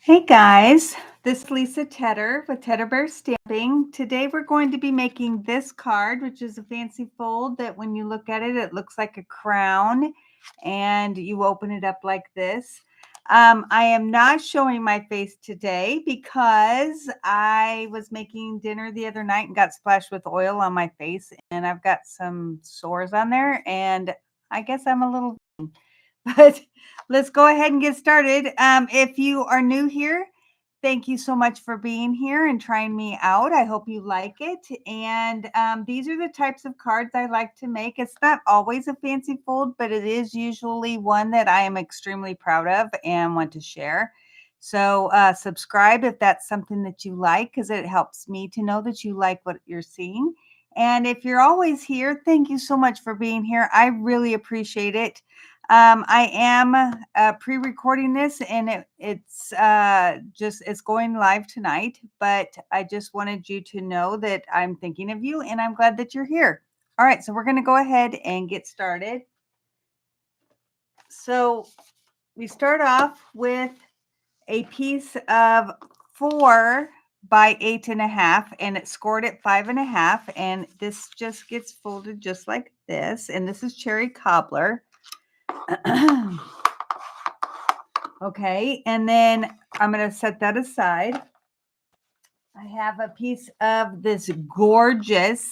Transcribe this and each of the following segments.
Hey guys, this is Lisa Tedder with Tedder Bear Stamping. Today we're going to be making this card, which is a fancy fold that when you look at it, it looks like a crown and you open it up like this. I am not showing my face today because I was making dinner the other night and got splashed with oil on my face and I've got some sores on there and I guess I'm a little but let's go ahead and get started. If you are new here, thank you so much for being here and trying me out. I hope you like it. And these are the types of cards I like to make. It's not always a fancy fold, but it is usually one that I am extremely proud of and want to share. So subscribe if that's something that you like, because it helps me to know that you like what you're seeing. And if you're always here, thank you so much for being here. I really appreciate it. I am pre-recording this and it's going live tonight, but I just wanted you to know that I'm thinking of you and I'm glad that you're here. All right, so we're going to go ahead and get started. So we start off with a piece of 4 by 8.5 and it's scored at 5.5, and this just gets folded just like this, and this is cherry cobbler. Okay, and then I'm going to set that aside. I have a piece of this gorgeous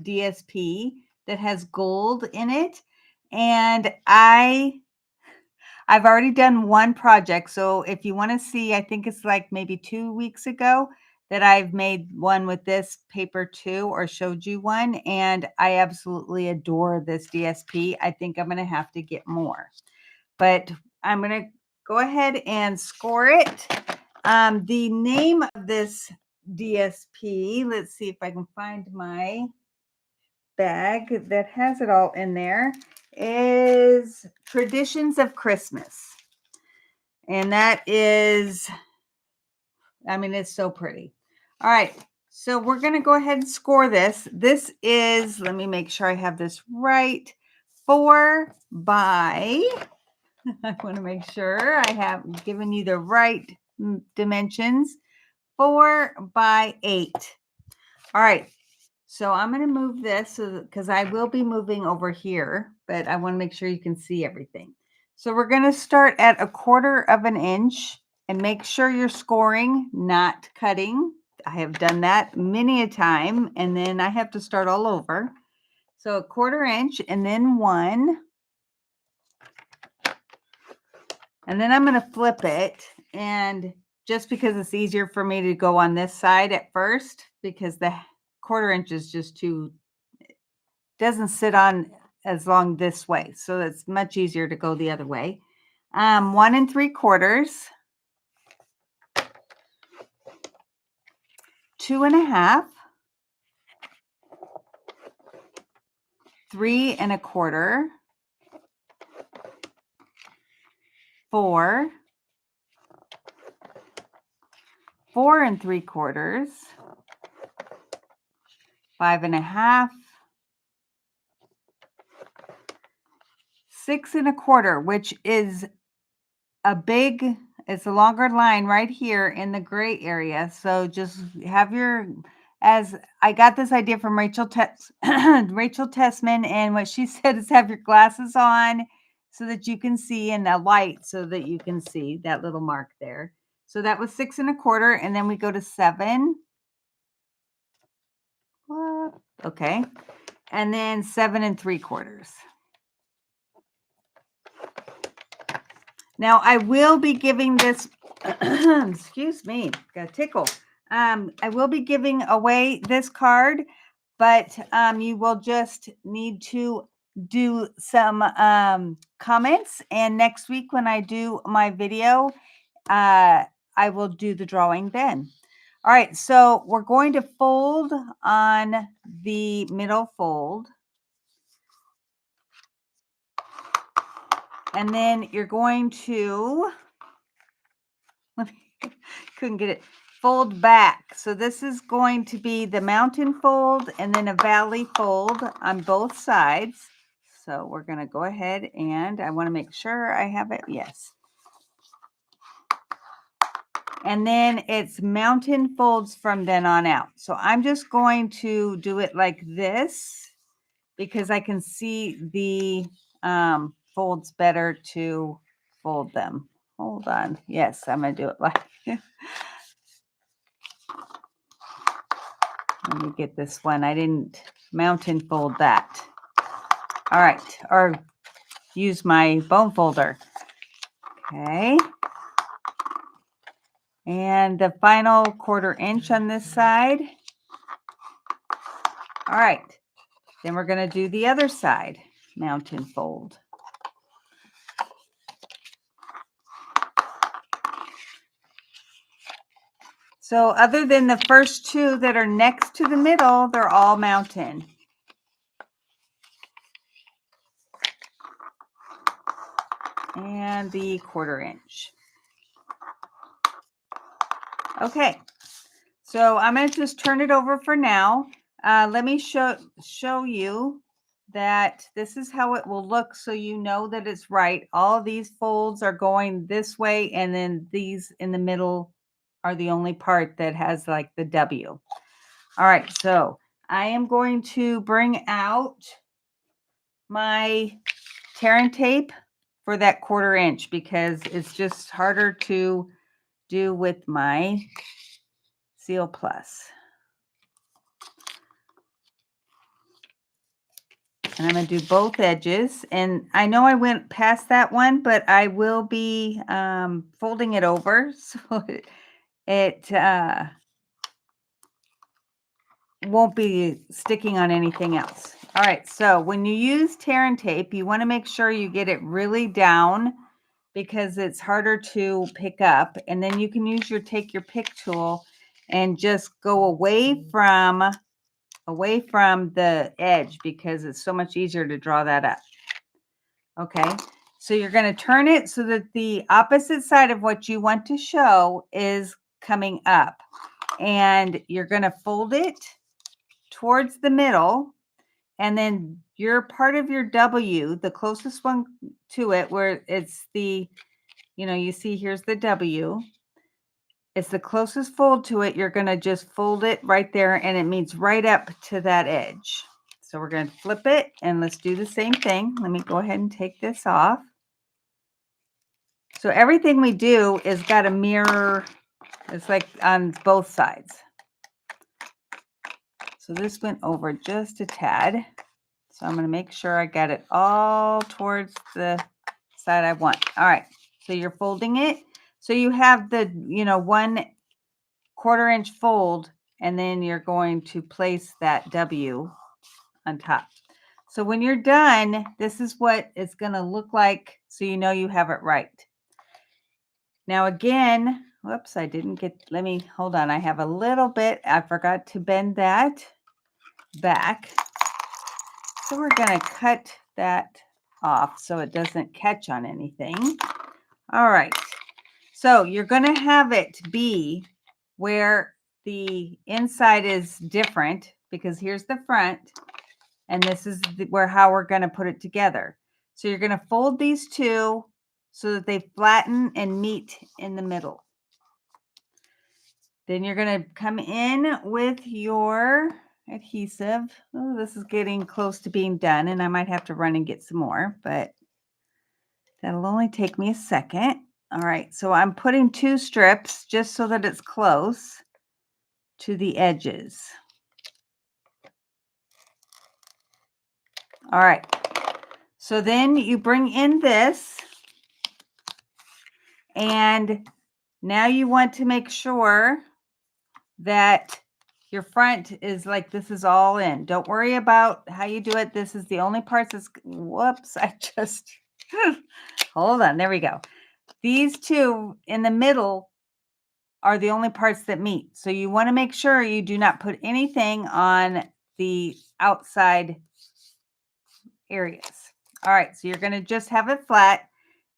DSP that has gold in it, and I've already done one project. So if you want to see, I think it's like maybe 2 weeks ago that I've made one with this paper too, or showed you one, and I absolutely adore this DSP. I think I'm going to have to get more, but I'm going to go ahead and score it. The name of this DSP, let's see if I can find my bag that has it all in there, is Traditions of Christmas. And that is, I mean, it's so pretty. All right, so we're going to go ahead and score this. This is, let me make sure I have this right, 4 by, I want to make sure I have given you the right dimensions, 4 by 8. All right, so I'm going to move this because I will be moving over here, but I want to make sure you can see everything. So we're going to start at 1/4 of an inch and make sure you're scoring, not cutting. I have done that many a time, and then I have to start all over. So 1/4 inch and then 1. And then I'm going to flip it, and just because it's easier for me to go on this side at first, because the 1/4 inch is just too, doesn't sit on as long this way. So it's much easier to go the other way. 1 3/4, 2 1/2, 3 1/4, 4, 4 3/4, 5 1/2, 6 1/4, which is it's a longer line right here in the gray area. So just have as I got this idea from Rachel Tessman, and what she said is have your glasses on so that you can see, in the light so that you can see that little mark there. So that was 6 1/4, and then we go to 7. What? Okay. And then 7 3/4. Now I will be giving this, excuse me, got a tickle. I will be giving away this card, but you will just need to do some comments. And next week when I do my video, I will do the drawing then. All right, so we're going to fold on the middle fold. And then you're going to, couldn't get it, fold back. So this is going to be the mountain fold and then a valley fold on both sides. So we're going to go ahead, and I want to make sure I have it. Yes. And then it's mountain folds from then on out. So I'm just going to do it like this because I can see the folds better to fold them. Hold on. Yes, I'm going to do it like let me get this one. I didn't mountain fold that. All right. Or use my bone folder. Okay. And the final 1/4 inch on this side. All right. Then we're going to do the other side, mountain fold. So other than the first two that are next to the middle, they're all mountain. And the 1/4 inch. Okay, so I'm going to just turn it over for now. Let me show you that this is how it will look so you know that it's right. All of these folds are going this way, and then these in the middle are the only part that has like the W. All right, so I am going to bring out my tear and tape for that 1/4 inch because it's just harder to do with my Seal Plus. And I'm going to do both edges. And I know I went past that one, but I will be folding it over so it won't be sticking on anything else. All right, so when you use tear and tape, you want to make sure you get it really down because it's harder to pick up. And then you can take your pick tool and just go away from the edge because it's so much easier to draw that up. Okay, so you're going to turn it so that the opposite side of what you want to show is coming up. And you're going to fold it towards the middle. And then your part of your W, the closest one to it, where it's the, you see here's the W. It's the closest fold to it. You're going to just fold it right there, and it meets right up to that edge. So we're going to flip it, and let's do the same thing. Let me go ahead and take this off. So everything we do is got a mirror. It's like on both sides. So this went over just a tad. So I'm going to make sure I got it all towards the side I want. All right. So you're folding it. So you have the, 1/4 inch fold, and then you're going to place that W on top. So when you're done, this is what it's going to look like. So you know you have it right. Now again, whoops, I didn't get, hold on. I have a little bit, I forgot to bend that back. So we're going to cut that off so it doesn't catch on anything. All right. So you're going to have it be where the inside is different because here's the front and this is how we're going to put it together. So you're going to fold these two so that they flatten and meet in the middle. Then you're going to come in with your adhesive. Oh, this is getting close to being done, and I might have to run and get some more, but that'll only take me a second. All right, so I'm putting 2 strips just so that it's close to the edges. All right, so then you bring in this, and now you want to make sure that your front is like this is all in. Don't worry about how you do it. This is the only parts that's, whoops, I just, hold on, there we go. These two in the middle are the only parts that meet. So you want to make sure you do not put anything on the outside areas. All right, so you're going to just have it flat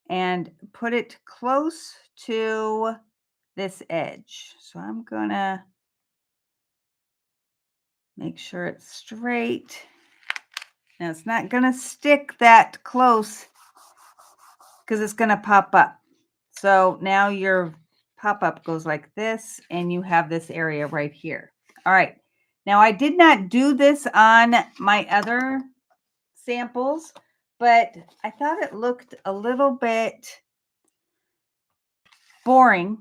and put it close to this edge. So I'm going to make sure it's straight. Now it's not going to stick that close because it's going to pop up. So now you're pop-up goes like this, and you have this area right here. All right. Now, I did not do this on my other samples, but I thought it looked a little bit boring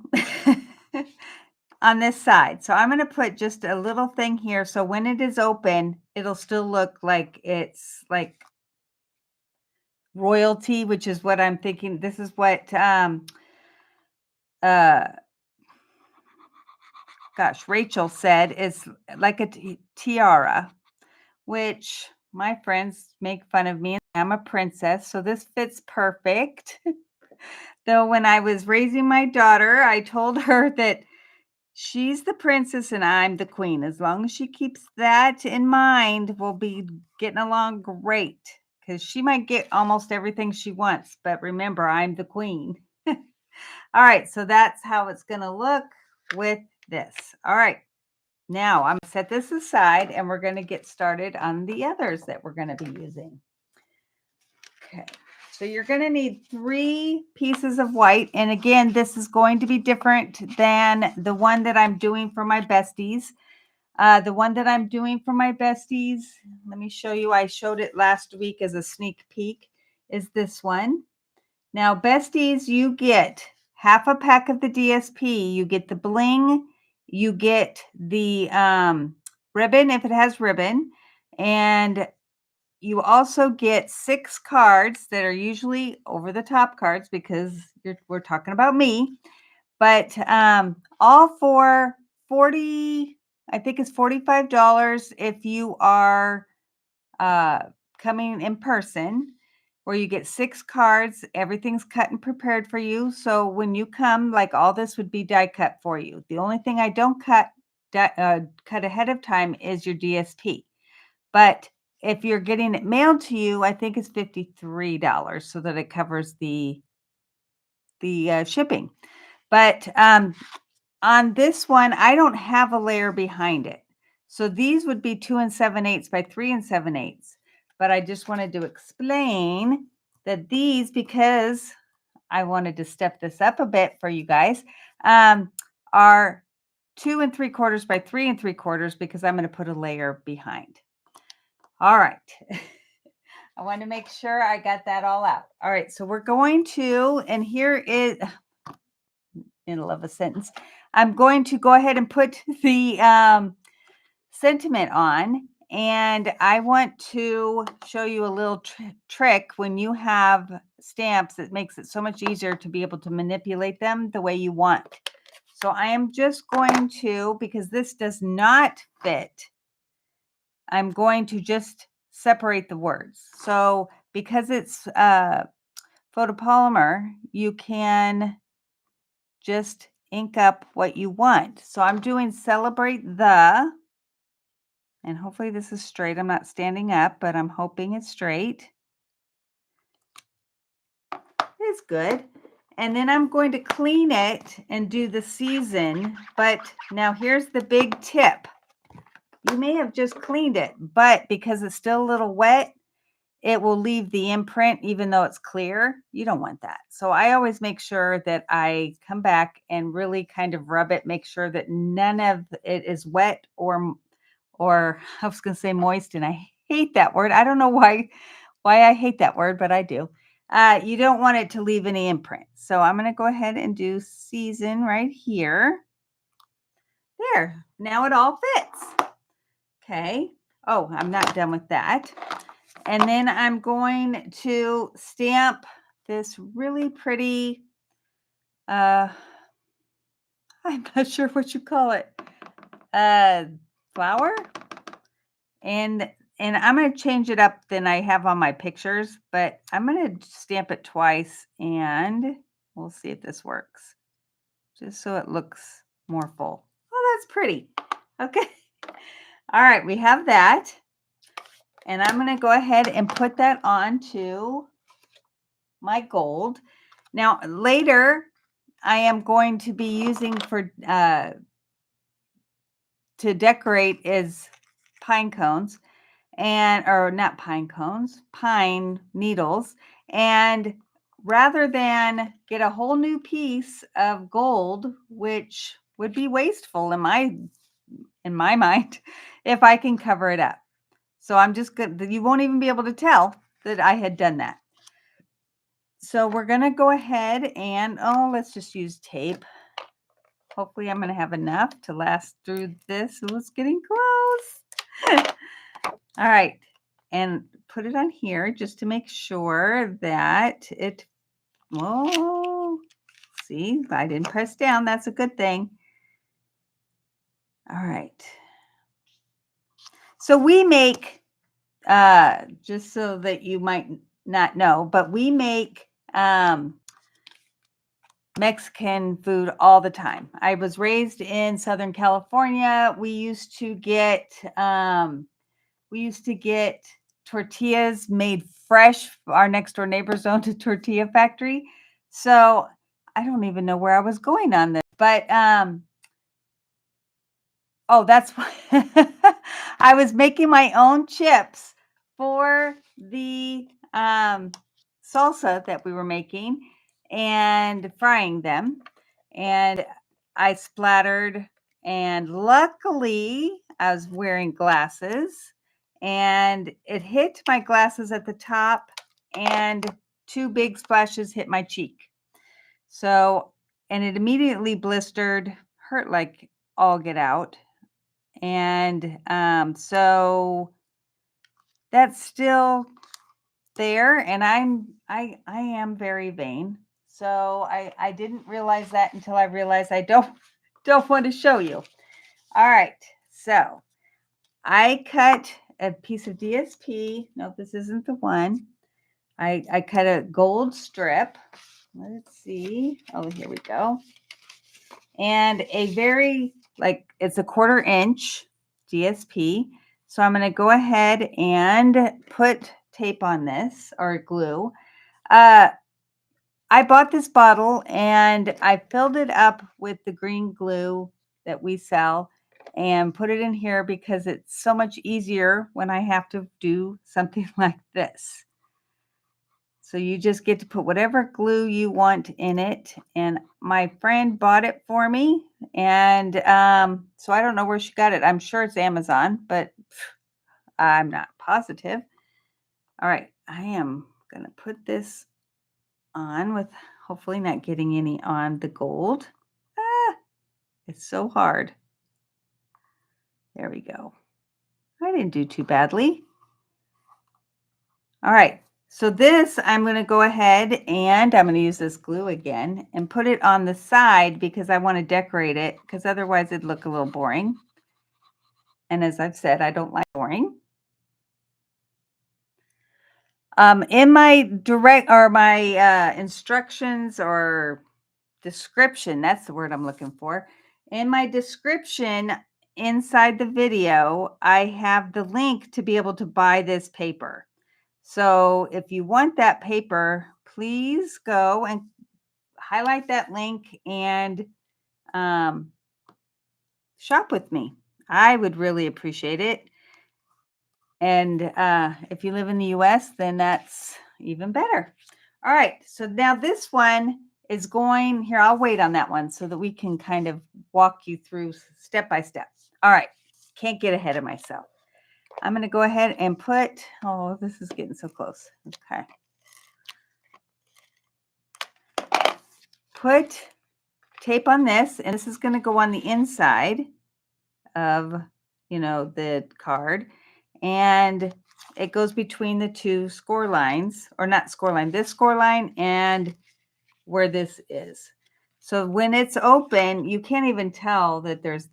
on this side. So I'm going to put just a little thing here. So when it is open, it'll still look like it's like royalty, which is what I'm thinking. This is what, Rachel said is like a tiara, which my friends make fun of me. I'm a princess, so this fits perfect. Though when I was raising my daughter, I told her that she's the princess and I'm the queen. As long as she keeps that in mind, we'll be getting along great, because she might get almost everything she wants. But remember, I'm the queen. All right, so that's how it's going to look with this. All right, now I'm going to set this aside and we're going to get started on the others that we're going to be using. Okay. So you're going to need 3 pieces of white. And again, this is going to be different than the one that I'm doing for my besties. The one that I'm doing for my besties, let me show you. I showed it last week as a sneak peek, is this one. Now, besties, you get half a pack of the DSP. You get the bling. You get the ribbon if it has ribbon. And you also get 6 cards that are usually over the top cards, because we're talking about me. But all for 40, I think it's $45 if you are coming in person, where you get 6 cards. Everything's cut and prepared for you. So when you come, like all this would be die cut for you. The only thing I don't cut ahead of time is your DSP. But if you're getting it mailed to you, I think it's $53, so that it covers the shipping. But on this one, I don't have a layer behind it. So these would be 2 7/8 by 3 7/8. But I just wanted to explain that these, because I wanted to step this up a bit for you guys, are 2 3/4 by 3 3/4, because I'm going to put a layer behind. All right. I want to make sure I got that all out. All right. So we're going to, and here is, middle of a sentence, I'm going to go ahead and put the sentiment on. And I want to show you a little trick when you have stamps that makes it so much easier to be able to manipulate them the way you want. So I am just going to, because this does not fit, I'm going to just separate the words. So because it's photopolymer, you can just ink up what you want. So I'm doing celebrate the, and hopefully this is straight. I'm not standing up, but I'm hoping it's straight. It's good. And then I'm going to clean it and do the season. But now here's the big tip. You may have just cleaned it, but because it's still a little wet, it will leave the imprint even though it's clear. You don't want that. So I always make sure that I come back and really kind of rub it, make sure that none of it is wet or I was going to say moist, and I hate that word. I don't know why I hate that word, but I do. You don't want it to leave any imprint. So I'm going to go ahead and do season right here. There. Now it all fits. Okay. Oh, I'm not done with that. And then I'm going to stamp this really pretty, I'm not sure what you call it, flower. And I'm going to change it up than I have on my pictures, but I'm going to stamp it twice and we'll see if this works. Just so it looks more full. Oh, that's pretty. Okay. All right, we have that. And I'm going to go ahead and put that onto my gold. Now, later, I am going to be using for to decorate is pine cones, and or not pine cones, pine needles. And rather than get a whole new piece of gold, which would be wasteful in my mind, if I can cover it up. So I'm just good. You won't even be able to tell that I had done that. So we're going to go ahead and, let's just use tape. Hopefully I'm going to have enough to last through this. It was getting close. All right. And put it on here just to make sure that it, see, I didn't press down. That's a good thing. All right. So we make, just so that you might not know, but we make Mexican food all the time. I was raised in Southern California. We used to get tortillas made fresh. Our next door neighbors owned a tortilla factory. So I don't even know where I was going on this, but that's why I was making my own chips for the salsa that we were making and frying them. And I splattered, and luckily I was wearing glasses, and it hit my glasses at the top, and 2 big splashes hit my cheek. So, and it immediately blistered, hurt like all get out. And so that's still there, and I am very vain. So I didn't realize that until I realized I don't want to show you. All right, so I cut a piece of DSP. No, this isn't the one. I cut a gold strip. Let's see. Oh, here we go. And a very, it's a 1/4 inch DSP. So I'm going to go ahead and put tape on this, or glue. I bought this bottle and I filled it up with the green glue that we sell and put it in here because it's so much easier when I have to do something like this. So you just get to put whatever glue you want in it. And my friend bought it for me. And so I don't know where she got it. I'm sure it's Amazon, but I'm not positive. All right. I am going to put this on with hopefully not getting any on the gold. It's so hard. There we go. I didn't do too badly. All right. So this, I'm going to go ahead and I'm going to use this glue again and put it on the side because I want to decorate it, because otherwise it'd look a little boring. And as I've said, I don't like boring. In my instructions or description, that's the word I'm looking for. In my description inside the video, I have the link to be able to buy this paper. So if you want that paper, please go and highlight that link and shop with me. I would really appreciate it. And if you live in the US, then that's even better. All right. So now this one is going here. I'll wait on that one so that we can kind of walk you through step by step. All right. Can't get ahead of myself. I'm going to go ahead and put, this is getting so close. Okay. Put tape on this, and this is going to go on the inside of, the card. And it goes between the 2 score lines, or not score line, this score line and where this is. So when it's open, you can't even tell that there's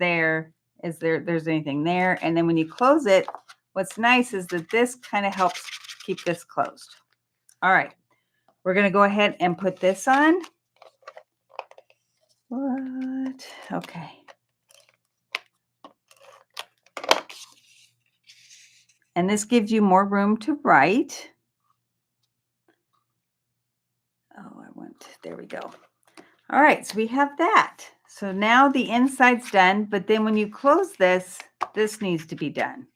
anything there. And then when you close it, what's nice is that this kind of helps keep this closed. All right, we're going to go ahead and put this on. What? Okay. And this gives you more room to write. There we go. All right, so we have that. So now the inside's done, but then when you close this, this needs to be done.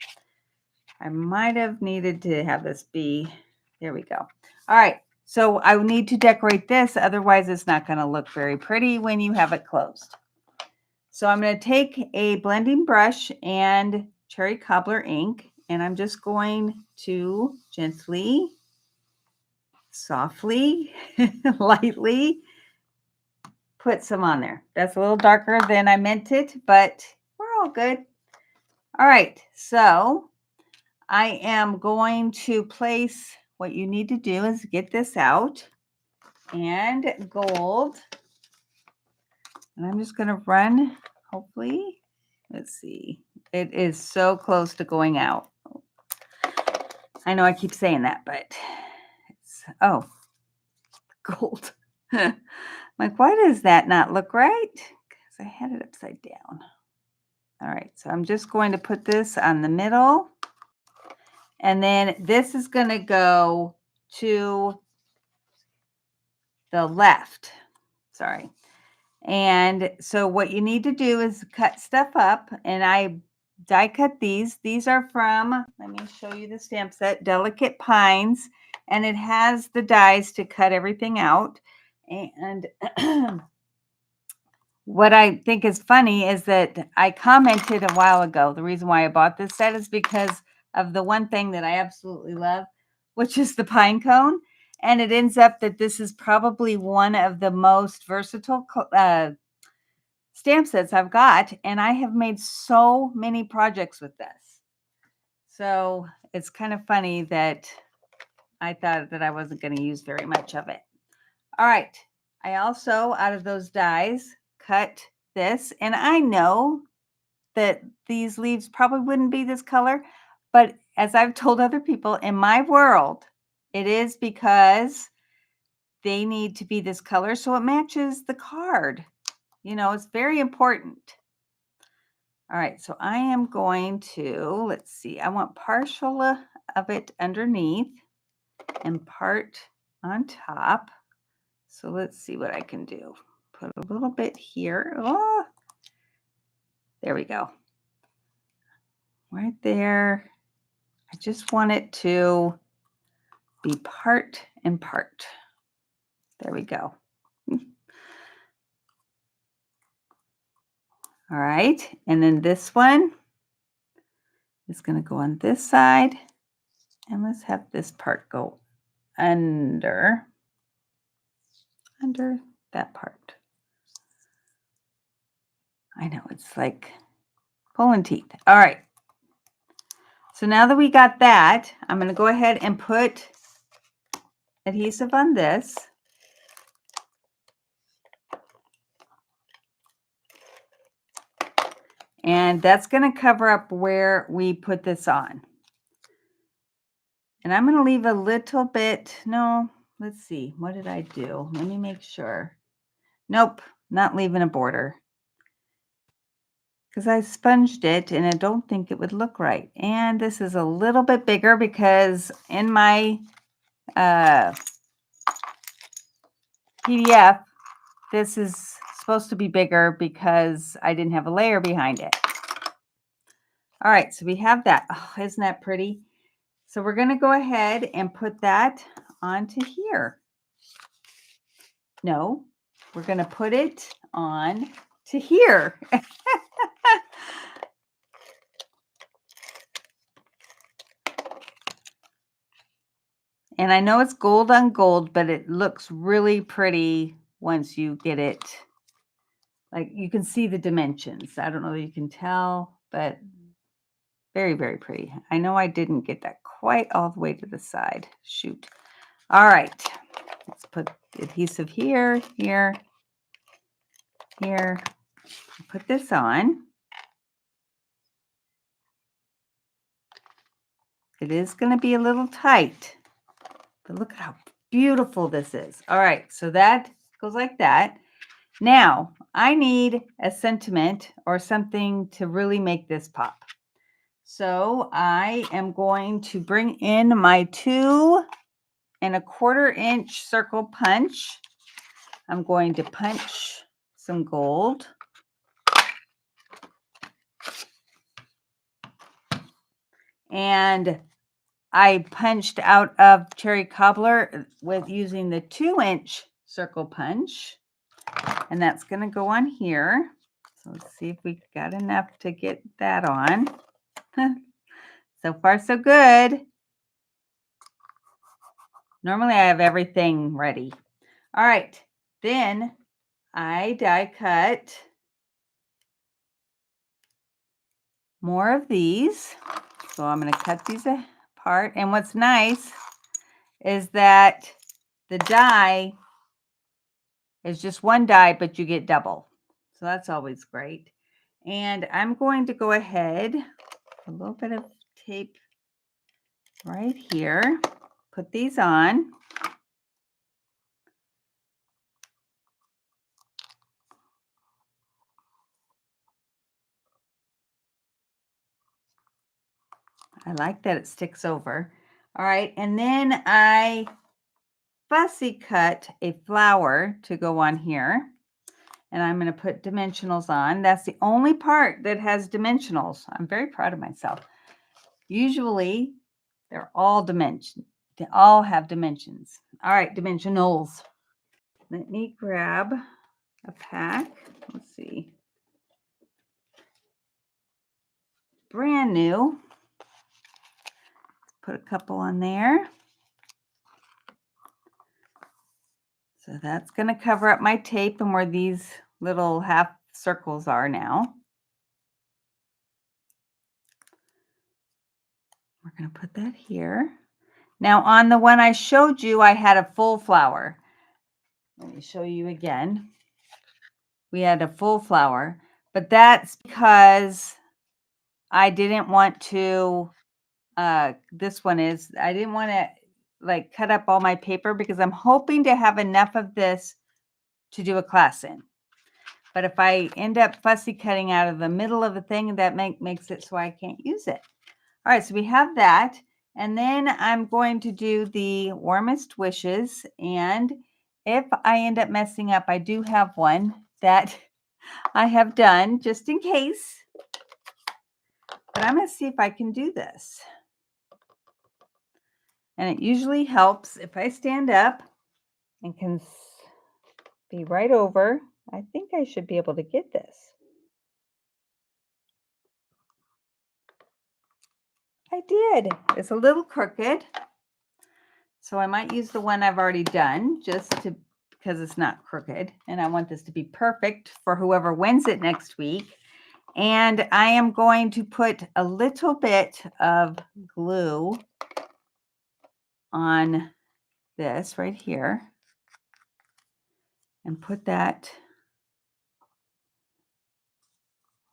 I might have needed to have this be, there we go. All right, So I need to decorate this, otherwise it's not going to look very pretty when you have it closed. So I'm going to take a blending brush and cherry cobbler ink, and I'm just going to gently, softly, lightly put some on there. That's a little darker than I meant it, but we're all good. All right, so I am going to place, what you need to do is get this out, and gold. And I'm just going to run, hopefully. Let's see. It is so close to going out. I know I keep saying that, but it's, oh, gold. Like, why does that not look right? Because I had it upside down. All right, so I'm just going to put this on the middle. And then this is going to go to the left. Sorry. And so what you need to do is cut stuff up, and I die cut these. These are from, let me show you the stamp set, Delicate Pines, and it has the dies to cut everything out. And what I think is funny is that I commented a while ago, the reason why I bought this set is because of the one thing that I absolutely love, which is the pine cone. And it ends up that this is probably one of the most versatile stamp sets I've got, and I have made so many projects with this. So it's kind of funny that I thought that I wasn't going to use very much of it. All right. I also, out of those dies, cut this, and I know that these leaves probably wouldn't be this color, but as I've told other people, in my world, it is because they need to be this color so it matches the card. You know, it's very important. All right, so I am going to, let's see, I want partial of it underneath and part on top. So let's see what I can do. Put a little bit here. Oh, there we go. Right there. I just want it to be part and part. There we go. All right, and then this one is going to go on this side. And let's have this part go under that part. I know, it's like pulling teeth. All right. So now that we got that, I'm going to go ahead and put adhesive on this. And that's going to cover up where we put this on. And I'm going to leave a little bit. No, let's see. What did I do? Let me make sure. Nope, not leaving a border. Because I sponged it and I don't think it would look right. And this is a little bit bigger because in my PDF, this is supposed to be bigger because I didn't have a layer behind it. All right, so we have that. Oh, isn't that pretty? So we're going to go ahead and put that onto here. No, we're going to put it on to here. And I know it's gold on gold, but it looks really pretty once you get it. Like, you can see the dimensions. I don't know if you can tell, but very, very pretty. I know I didn't get that quite all the way to the side. Shoot. All right. Let's put adhesive here, here, here. Put this on. It is going to be a little tight, but look at how beautiful this is. All right, so that goes like that. Now, I need a sentiment or something to really make this pop. So I am going to bring in my 2¼ inch circle punch. I'm going to punch some gold. And I punched out of cherry cobbler with using the 2-inch circle punch. And that's going to go on here. So let's see if we got enough to get that on. So far, so good. Normally, I have everything ready. All right. Then I die cut more of these. So I'm going to cut these apart. And what's nice is that the die is just one die, but you get double. So that's always great. And I'm going to go ahead, a little bit of tape right here, put these on. I like that it sticks over. All right, and then I fussy cut a flower to go on here. And I'm going to put dimensionals on. That's the only part that has dimensionals. I'm very proud of myself. Usually, they're all dimension. They all have dimensions. All right, dimensionals. Let me grab a pack. Let's see. Brand new. Put a couple on there. So that's going to cover up my tape and where these little half circles are now. We're going to put that here. Now on the one I showed you, I had a full flower. Let me show you again. We had a full flower, but that's because I didn't want to, this one is, I didn't want to like cut up all my paper because I'm hoping to have enough of this to do a class in. But if I end up fussy cutting out of the middle of a thing, that makes it so I can't use it. All right, so we have that. And then I'm going to do the warmest wishes. And if I end up messing up, I do have one that I have done just in case. But I'm going to see if I can do this. And it usually helps if I stand up and can be right over. I think I should be able to get this. I did. It's a little crooked. So I might use the one I've already done just to because it's not crooked. And I want this to be perfect for whoever wins it next week. And I am going to put a little bit of glue on this right here and put that.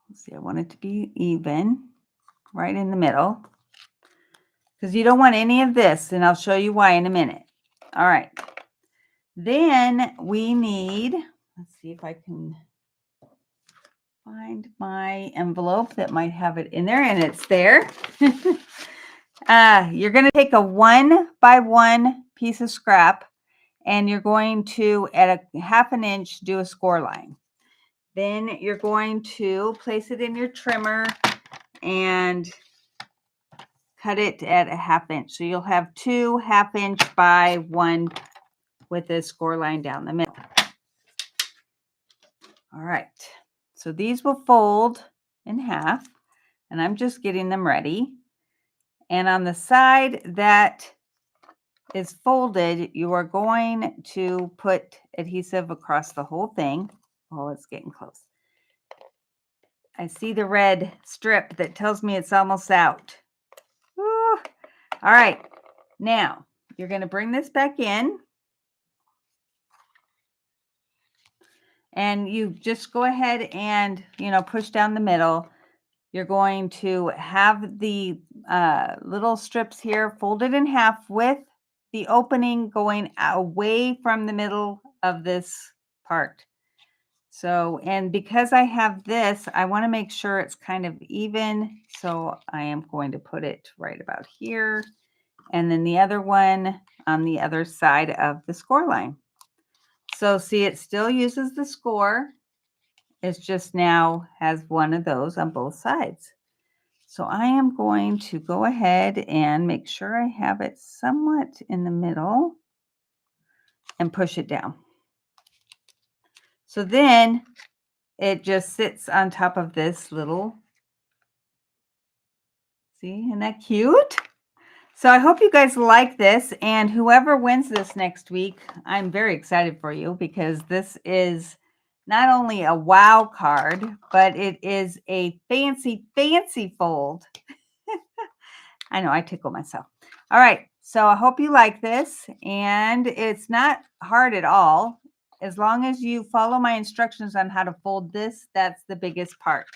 Let's see, I want it to be even right in the middle because you don't want any of this, and I'll show you why in a minute. All right. Then we need, let's see if I can find my envelope that might have it in there, and it's there. You're going to take a 1x1 piece of scrap, and you're going to, at a 1/2 inch, do a score line. Then you're going to place it in your trimmer and cut it at a 1/2 inch. So you'll have 2 1/2 inch by 1 with a score line down the middle. All right. So these will fold in half, and I'm just getting them ready. And on the side that is folded, you are going to put adhesive across the whole thing. Oh, it's getting close. I see the red strip that tells me it's almost out. Woo. All right. Now, you're going to bring this back in. And you just go ahead and, push down the middle. You're going to have the little strips here folded in half with the opening going away from the middle of this part. So, and because I have this, I want to make sure it's kind of even. So I am going to put it right about here. And then the other one on the other side of the score line. So see, it still uses the score. It's just now has one of those on both sides. So I am going to go ahead and make sure I have it somewhat in the middle and push it down. So then it just sits on top of this little, see, isn't that cute? So I hope you guys like this, and whoever wins this next week, I'm very excited for you because this is not only a wow card, but it is a fancy, fancy fold. I know, I tickle myself. All right, so I hope you like this, and it's not hard at all. As long as you follow my instructions on how to fold this, that's the biggest part.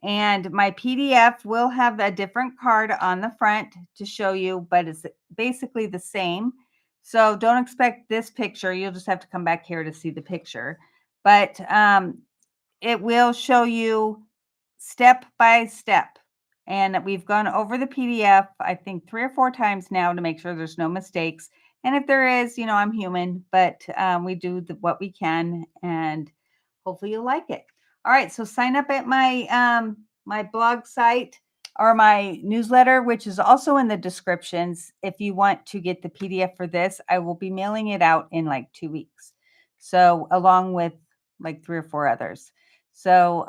And my PDF will have a different card on the front to show you, but it's basically the same. So don't expect this picture. You'll just have to come back here to see the picture. But it will show you step by step. And we've gone over the PDF, I think 3 or 4 times now to make sure there's no mistakes. And if there is, you know, I'm human, but we do what we can, and hopefully you'll like it. All right, so sign up at my my blog site or my newsletter, which is also in the descriptions. If you want to get the PDF for this, I will be mailing it out in like 2 weeks. So along with like 3 or 4 others. So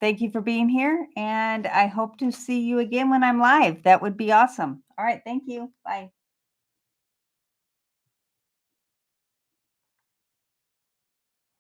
thank you for being here, and I hope to see you again when I'm live. That would be awesome. All right, thank you. Bye.